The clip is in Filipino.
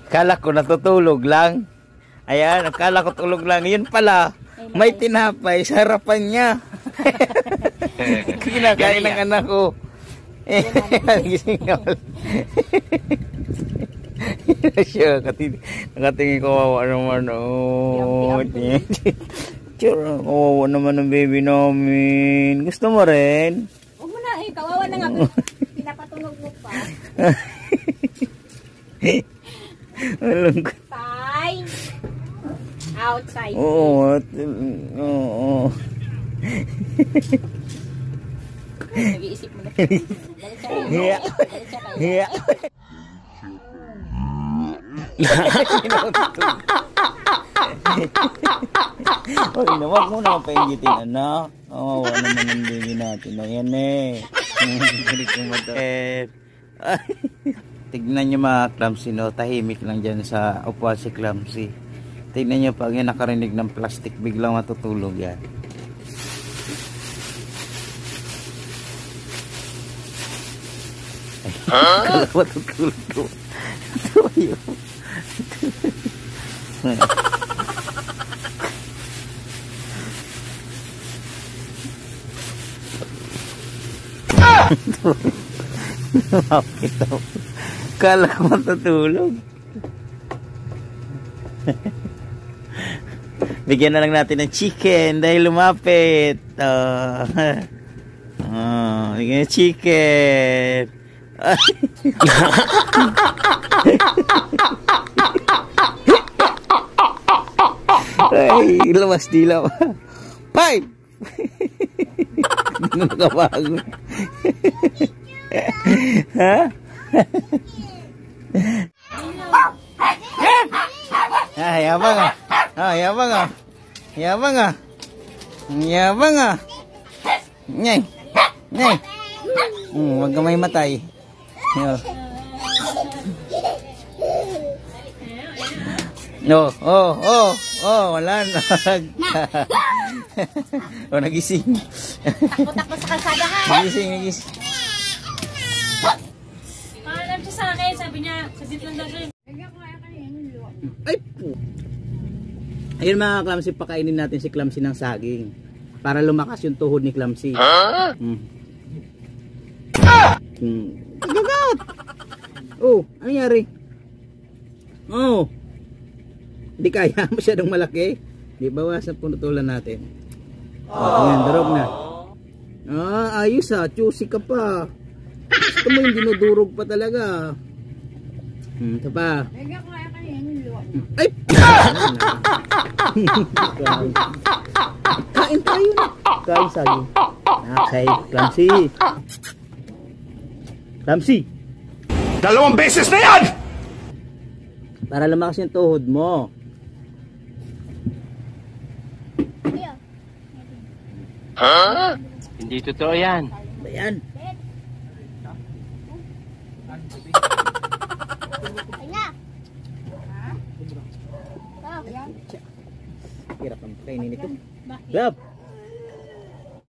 Kala ko natutulog lang. Ayan, akala ko tulog lang. Yun pala, may tinapay sa harapan niya. Kinakain ng anak ko. Gising ka pala. Siya, nakatingin ko, kawawa naman. Kawawa naman ang baby namin. Gusto mo rin? Huwag mo na eh, kawawa na nga. Pinapatunog mo pa. Malungkot. Fine. Outside. Oo. Oo. Nag-iisip mo na. Balik siya kayo. Balik siya kayo. Okay na, wag mo naman paingitin, anak. Oo, wala naman ang baby natin. Ayan eh. Tignan nyo mga Clumsy, no? Tahimik lang dyan sa upuan si Clumsy. Tignan nyo pag yan nakarinig ng plastic, biglang matutulog yan. Huh? Matutulog ko. Tuyo. Kala ko matutulog. Bigyan na lang natin ng chicken dahil lumapit. Bigyan ng chicken. Ay, lamas dilaw. Five! Hindi na nakabago. Ha? Yabang ah. Yabang ah. Yabang ah. Yabang ah. Nyay. Nyay. Huwag ka may matay. Wala na. Nagising. Takbo-takbo sa kalsada ha. Nagising. Alam siya sa akin, sabi niya, saglit lang daw siya. Ay po. Ayun mga Clumsy, pakainin natin si Clumsy ng saging para lumakas yung tuhod ni Clumsy. Gagat! Oh, ano nangyari? Oh. Hindi kaya, masyadong malaki. Di bawasan punutulan natin. Ayan, darog na. Ayos ah, juicy ka pa. Gusto mo yung dinudurog pa talaga. Ito pa. Ay! Kain tayo na. Kain saging. Okay, Clumsy. Clumsy. 2 beses na yan! Para lumakas yung tuhod mo. Huh? Hindi totoo yan. Ayan. Hirap ang kainin ito. Love.